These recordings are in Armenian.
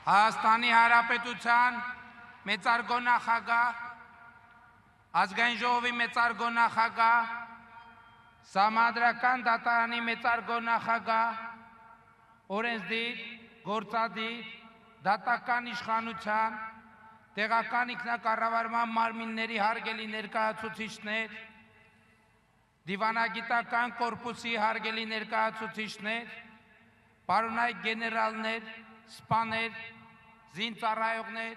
Հայաստանի Հանրապետության մեծարգո նախագահ, Ազգային ժողովի մեծարգո նախագահ, Սահմանադրական դատարանի մեծարգո նախագահ, օրենսդիր, գործադիր, դատական իշխանության, տեղական ինքնակառավարման մարմինների հարգելի ներկայացուցիչներ, դիվանագիտական կորպուսի հարգելի ներկայացուցիչներ, պարոնայք գեներալներ, սպաներ, զինծառայողներ,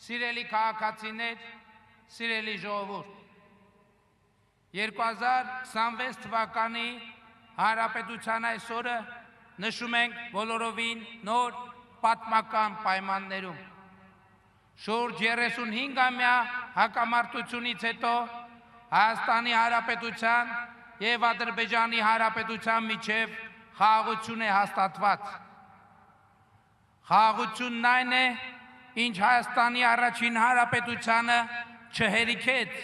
սիրելի քաղաքացիներ, սիրելի ժողովուրդ։ 2026 թվականի Հանրապետության այսօրը նշում ենք բոլորովին նոր պատմական պայմաններում։ Շուրջ 35-ամյա հակամարտությունից հետո Հայաստանի Հանրապետության և Ադրբեջանի Հանրապետության միջև խաղաղություն է հաստատված։ Խաղաղությունն այն է, ինչ Հայաստանի առաջին հանրապետությանը չհերիքեց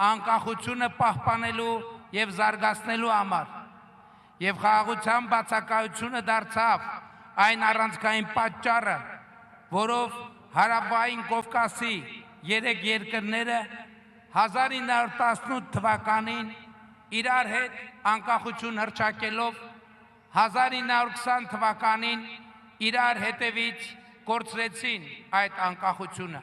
անկախությունը պահպանելու և զարգացնելու համար, և խաղաղության բացակայությունը դարձավ այն առանցքային պատճառը, որով Հարավային Կովկասի 3 երկրները 1918 թվականին իրար հետ անկախություն հռչակելով 1920 թվականին իրար հետևից կորցրեցին այդ անկախությունը։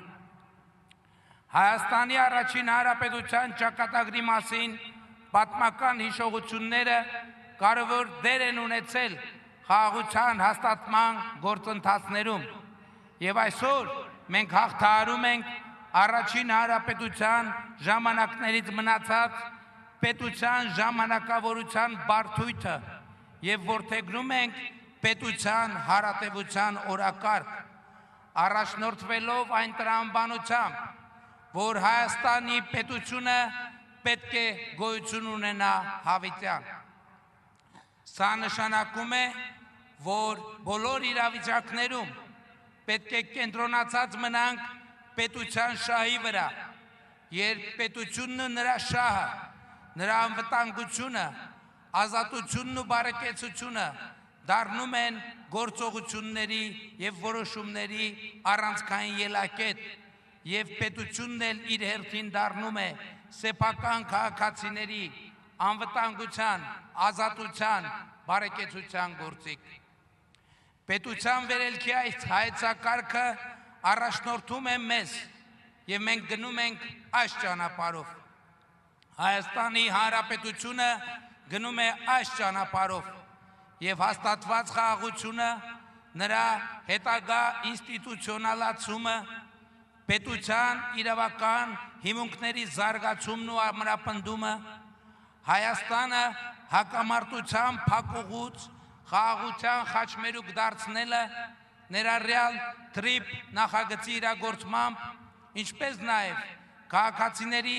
Հայաստանի առաջին հանրապետության ճակատագրի մասին պատմական հիշողությունները կարևոր դեր են ունեցել խաղաղության հաստատման գործընթացներում, և այսօր մենք հաղթահարում ենք առաջին հանրապետության ժամանակներից մնացած պետության ժամանակավորության բարդույթը և որդեգրում ենք պետության հարատևության օրակարգ, առաջնորդվելով այն տրամաբանությամբ, որ Հայաստանի պետությունը պետք է գոյություն ունենա հավիտյան։ Սա նշանակում է, որ բոլոր իրավիճակներում պետք է կենտրոնացած մնանք պետության շահի վրա, երբ պետությունն ու նրա շահը, նրա անվտանգությունը, ազատությունն ու բարեկեցությունը դառնում են գործողությունների և որոշումների առանցքային ելակետ, և պետությունն էլ իր հերթին դառնում է սեփական քաղաքացիների անվտանգության, ազատության, բարեկեցության գործիք։ Պետության վերելքի այս հայեցակարգը առաջնորդում է մեզ, և մենք գնում ենք այս ճանապարհով։ Հայաստանի Հանրապետությունը գնում է այս ճանապարհով, և հաստատված խաղաղությունը, նրա հետագա ինստիտուցիոնալացումը, պետության իրավական հիմունքների զարգացումն ու ամրապնդումը, Հայաստանը հակամարտության փակուղուց խաղաղության խաչմերուկ դարձնելը, ներառյալ թրիփ նախագծի իրագործմամբ, ինչպես նաև քաղաքացիների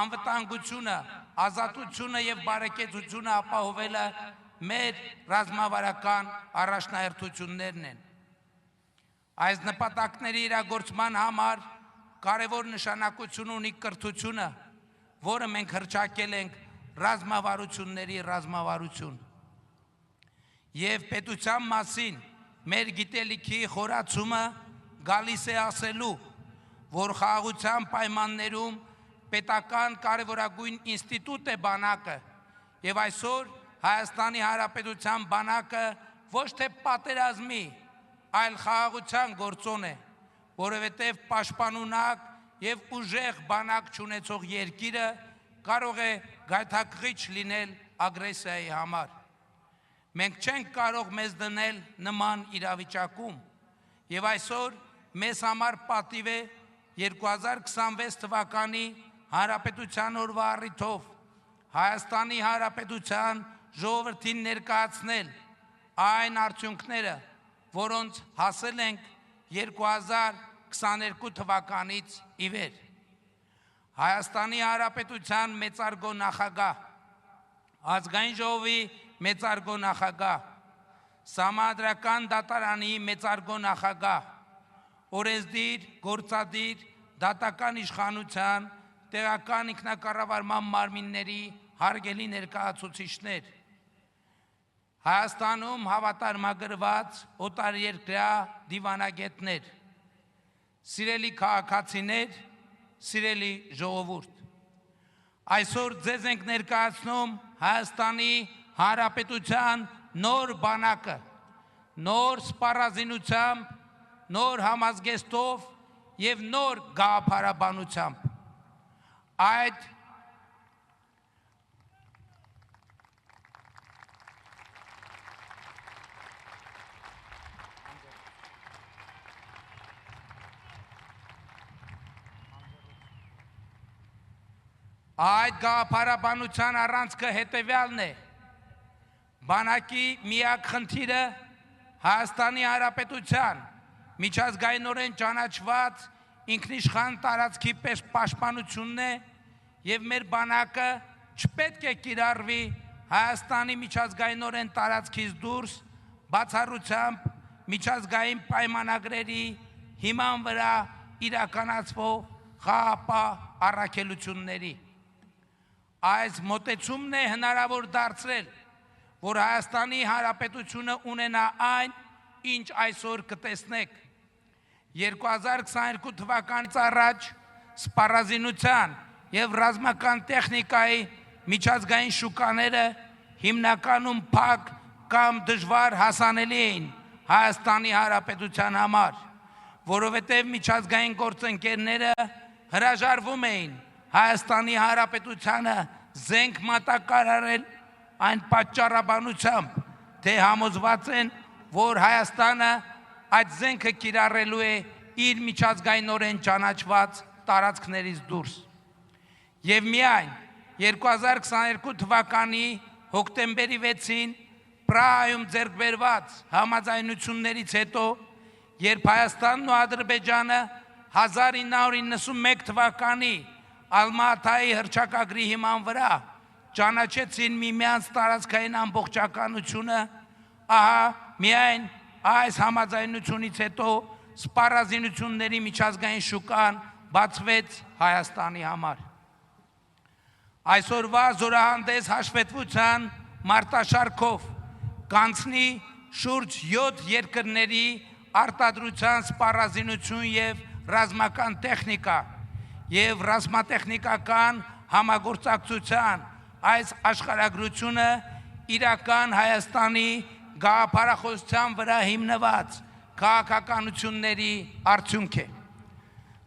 անվտանգությունը, ազատությունը և բարեկեցությունը ապահովելը մեր ռազմավարական առաջնահերթություններն են։ Այս նպատակների իրագործման համար կարևոր նշանակություն ունի կրթությունը, որը մենք հռչակել ենք ռազմավարությունների ռազմավարություն։ Եվ պետության մասին մեր գիտելիքի խորացումը գալիս է ասելու, որ խաղաղության պայմաններում պետական կարևորագույն ինստիտուտ է բանակը, և այսօր Հայաստանի Հանրապետության բանակը ոչ թե պատերազմի, այլ խաղաղության գործոն է, որովհետև պաշտպանունակ և ուժեղ բանակ չունեցող երկիրը կարող է գայթակղիչ լինել ագրեսիայի համար։ Մենք չենք կարող մեզ դնել նման իրավիճակում, և այսօր մեզ համար պատիվ է 2026 թվականի Հանրապետության օրվա առիթով Հայաստանի Հանրապետության ժողովրդին ներկայացնել այն արդյունքները, որոնց հասել ենք 2022 թվականից ի վեր։ Հայաստանի Հանրապետության մեծարգո նախագահ, Ազգային ժողովի մեծարգո նախագահ, Սահմանադրական դատարանի մեծարգո նախագահ, օրենսդիր, գործադիր, դատական իշխանության, տեղական ինքնակառավարման մարմինների հարգելի ներկայացուցիչներ, Հայաստանում հավատարմագրված օտարերկրյա դիվանագետներ, սիրելի քաղաքացիներ, սիրելի ժողովուրդ, այսօր ձեզ ենք ներկայացնում Հայաստանի Հանրապետության նոր բանակը, նոր սպառազինությամբ, նոր համազգեստով և նոր գաղափարաբանությամբ։ Այդ գաղափարաբանության առանցքը հետևյալն է. բանակի միակ խնդիրը Հայաստանի Հանրապետության միջազգայինորեն ճանաչված ինքնիշխան տարածքի պես պաշտպանությունն է և մեր բանակը չպետք է կիրառվի Հայաստանի միջազգայինորեն տարածքից դուրս բացառությամբ միջազգային պայմանագրերի հիման վրա իրականացվող խաղաղապահ առաքելությունների։ Այս մոտեցումն է հնարավոր դարձրել, որ Հայաստանի Հանրապետությունը ունենա այն, ինչ այսօր կտեսնեք։ 2022 թվականից առաջ սպառազինության և ռազմական տեխնիկայի միջազգային շուկաները հիմնականում փակ կամ դժվար հասանելի էին Հայաստանի Հանրապետության համար, որովհետև միջազգային գործընկերները հրաժարվում էին Հայաստանի Հանրապետությանը զենք մատակարարել այն պատճառաբանությամբ, թե համոզված են, որ Հայաստանը այդ զենքը կիրառելու է իր միջազգայինորեն ճանաչված տարածքներից դուրս։ Եվ միայն 2022 թվականի հոկտեմբերի 6-ին Պրահայում ձեռք բերված համաձայնություններից հետո, երբ Հայաստանն ու Ադրբեջանը 1991 թվականի Ալմատայի հռչակագրի հիման վրա ճանաչեցին միմյանց տարածքային ամբողջականությունը, ահա միայն այս համաձայնությունից հետո սպառազինությունների միջազգային շուկան բացվեց Հայաստանի համար։ Այսօրվա զորահանդես հաշվետվության մարտաշարքով կանցնի շուրջ 7 երկրների արտադրության սպառազինություն և ռազմական տեխնիկա և ռազմատեխնիկական համագործակցության այս աշխարհագրությունը իրական Հայաստանի գաղափարախոսության վրա հիմնված քաղաքականությունների արդյունք է։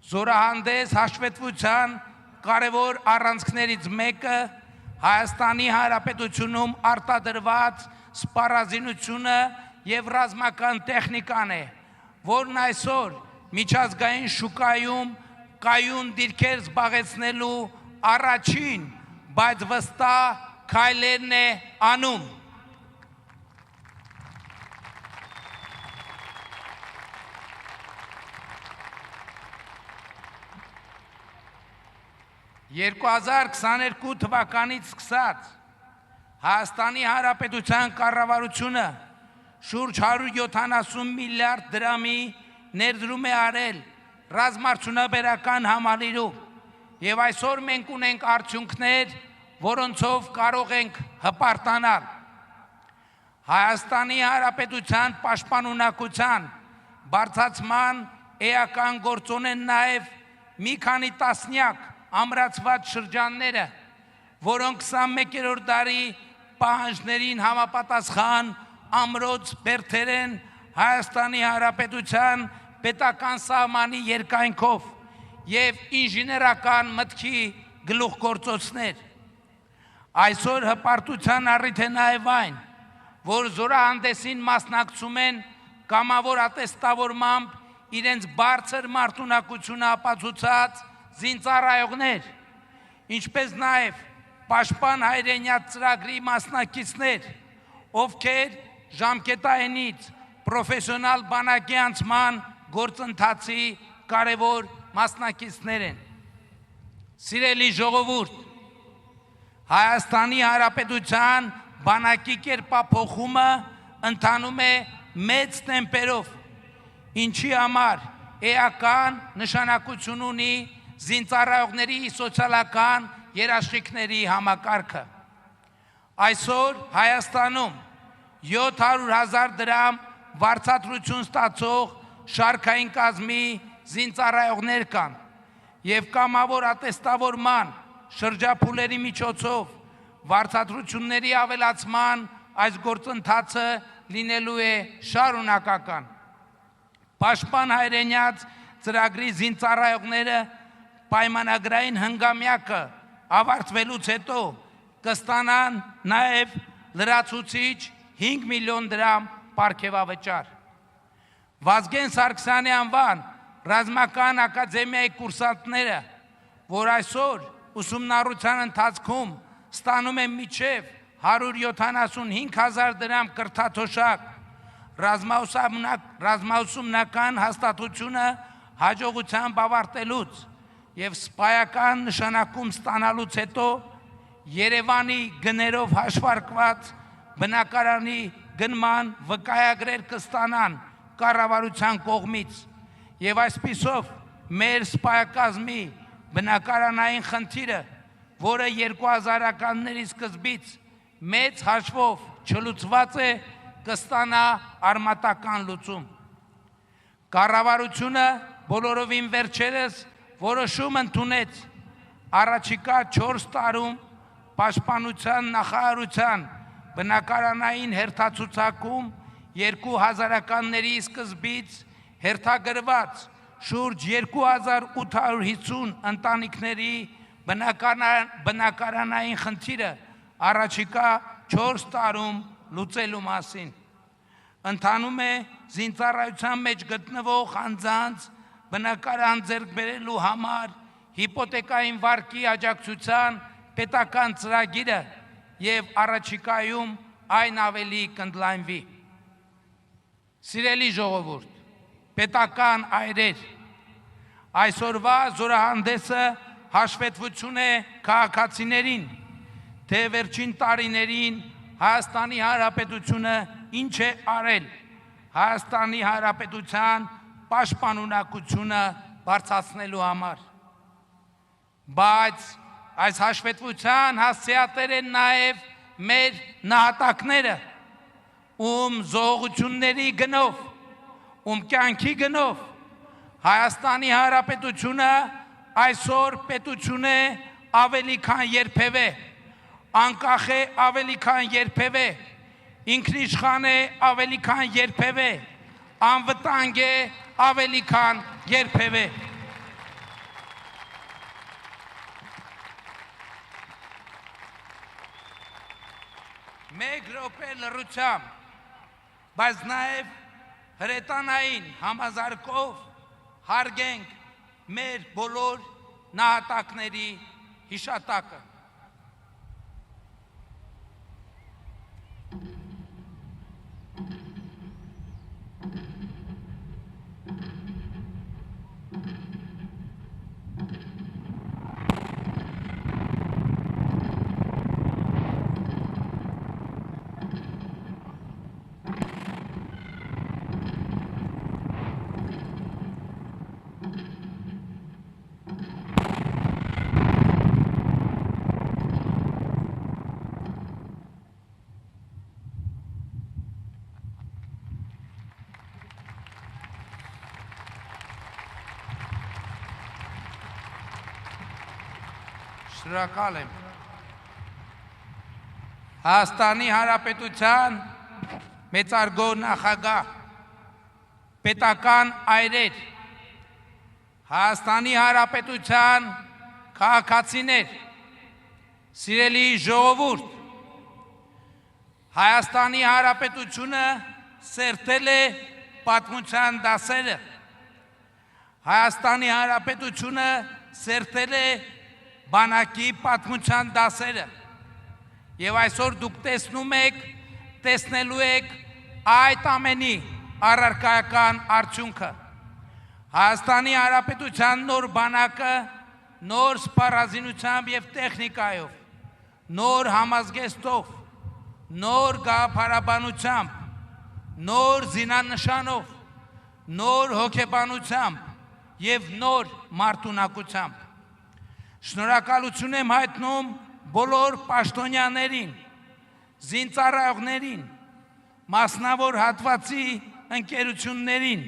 Զորահանդես հաշվետվության կարևոր առանցքներից մեկը Հայաստանի Հանրապետությունում արտադրված սպառազինությունը և ռազմական տեխնիկան է, որն այսօր միջազգային շուկայում կայուն դիրքեր զբաղեցնելու առաջին, բայց վստահ քայլերն է անում։ 2022 թվականից սկսած Հայաստանի Հանրապետության կառավարությունը շուրջ 170 միլիարդ դրամի ներդրում է արել ռազմարդյունաբերական համալիրում և այսօր մենք ունենք արդյունքներ, որոնցով կարող ենք հպարտանալ։ Հայաստանի Հանրապետության պաշտպանունակության բարձրացման էական գործոն են նաև մի քանի տասնյակ ամրացված շրջանները, որոնք 21-րդ դարի պահանջներին համապատասխան ամրոց բերդեր են Հայաստանի Հանրապետության պետական սահմանի երկայնքով և ինժեներական մտքի գլուխգործոցներ։ Այսօր հպարտության առիթ է նաև այն, որ զորահանդեսին մասնակցում են կամավոր ատեստավորմամբ իրենց բարձր մարտունակությունը ապացուցած զինծառայողներ, ինչպես նաև պաշտպան հայրենյաց ծրագրի մասնակիցներ, ովքեր ժամկետայինից պրոֆեսիոնալ բանակի անցման գործընթացի կարևոր մասնակիցներ են։ Սիրելի ժողովուրդ, Հայաստանի Հանրապետության բանակի կերպափոխումը ընթանում է մեծ տեմպերով, ինչի համար էական նշանակություն ունի զինծառայողների սոցիալական երաշխիքների համակարգը։ Այսօր Հայաստանում 700,000 դրամ վարձատրություն ստացող շարքային կազմի զինծառայողներ կան եւ կամավոր ատեստավորման շրջափուլերի միջոցով վարձատրությունների ավելացման այս գործընթացը լինելու է շարունակական։ Պաշտպան հայրենյաց ծրագրի զինծառայողները պայմանագրային հնգամյակը ավարտվելուց հետո կստանան նաև լրացուցիչ 5 միլիոն դրամ պարգևավճար։ Վազգեն Սարգսյանի անվան ռազմական ակադեմիայի կուրսանտները, որ այսօր ուսումնառության ընթացքում ստանում են մինչև 175,000 դրամ կրթաթոշակ, ռազմաուսումնական հաստատությունը հաջողությամբ ավարտելուց եւ սպայական նշանակում ստանալուց հետո Երևանի գներով հաշվարկված բնակարանի գնման վկայագրեր կստանան կառավարության կողմից եւ այսպիսով մեր սպայակազմի բնակարանային խնդիրը, որը 2000-ականների սկզբից մեծ հաշվով չլուծված է, կստանա արմատական լուծում։ Կառավարությունը բոլորովին վերջերս որոշում ընդունեց առաջիկա 4 տարում Պաշտպանության նախարարության բնակարանային հերթացուցակում 2000-ականների սկզբից հերթագրված շուրջ 2850 ընտանիքների բնակարանային խնդիրը առաջիկա 4 տարում լուծելու մասին։ Ընթանում է զինծառայության մեջ գտնվող անձանց բնակարան ձեռք բերելու համար հիպոթեկային վարկի աջակցության պետական ծրագիրը եւ առաջիկայում այն ավելի կընդլայնվի։ Սիրելի ժողովուրդ, պետական այրեր, այսօրվա զորահանդեսը հաշվետվություն է քաղաքացիներին, թե վերջին տարիներին Հայաստանի Հանրապետությունը ինչ է արել Հայաստանի Հանրապետության պաշտպանունակությունը բարձրացնելու համար։ Բայց այս հաշվետվության հասցեատեր են նաև մեր նահատակները, ում զոհությունների գնով, ում կյանքի գնով Հայաստանի Հանրապետությունը այսօր պետություն է ավելի քան երբևէ, անկախ է ավելի քան երբևէ, ինքնիշխան է ավելի քան երբևէ, անվտանգ է ավելի քան երբևէ։ Մեկ րոպե լռությամբ, բայց նաև հրետանային համազարգով հարգենք մեր բոլոր նահատակների հիշատակը։ Շնորհակալ եմ։ Հայաստանի Հանրապետության մեծարգո նախագահ, պետական այրեր, Հայաստանի Հանրապետության քաղաքացիներ, սիրելի ժողովուրդ, Հայաստանի Հանրապետությունը սերտել է պատմության դասերը, Հայաստանի Հանրապետությունը սերտել է բանակի պատմության դասերը եւ այսօր դուք տեսնում եք, տեսնելու եք այդ ամենի առարկայական արդյունքը։ Հայաստանի Հանրապետության նոր բանակը նոր սպառազինությամբ եւ տեխնիկայով, նոր համազգեստով, նոր գաղափարաբանությամբ, նոր զինանշանով, նոր հոգեբանությամբ եւ նոր մարտունակությամբ։ Շնորհակալություն եմ հայտնում բոլոր պաշտոնյաներին, զինծառայողներին, մասնավոր հատվածի ընկերություններին,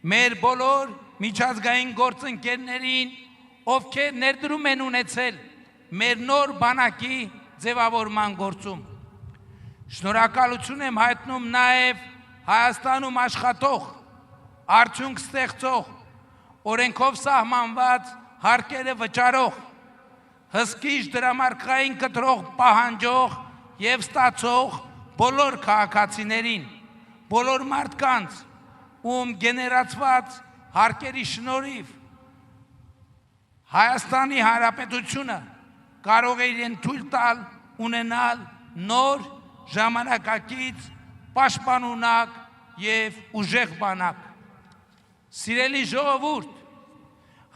մեր բոլոր միջազգային գործընկերներին, ովքեր ներդրում են ունեցել մեր նոր բանակի ձևավորման գործում։ Շնորհակալություն եմ հայտնում նաև Հայաստանում աշխատող, արդյունք ստեղծող, օրենքով սահմանված հարկերը վճարող, հսկիչ դրամարկղային կտրող պահանջող և ստացող բոլոր քաղաքացիներին, բոլոր մարդկանց, ում գեներացված հարկերի շնորհիվ Հայաստանի Հանրապետությունը կարող է իրեն թույլ տալ ունենալ նոր ժամանակակից պաշտպանունակ և ուժեղ բանակ։ Սիրելի ժողովուրդ,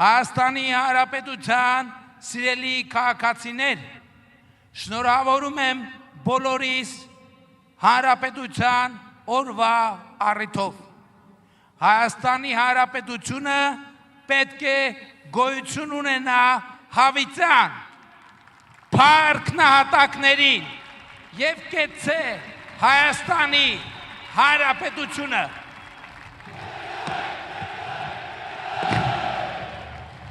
Հայաստանի Հանրապետության սիրելի քաղաքացիներ, շնորհավորում եմ բոլորիս Հանրապետության օրվա առիթով։ Հայաստանի Հանրապետությունը պետք է գոյություն ունենա հավիտյան, փառք նահատակներին և կեցցե Հայաստանի Հանրապետությունը։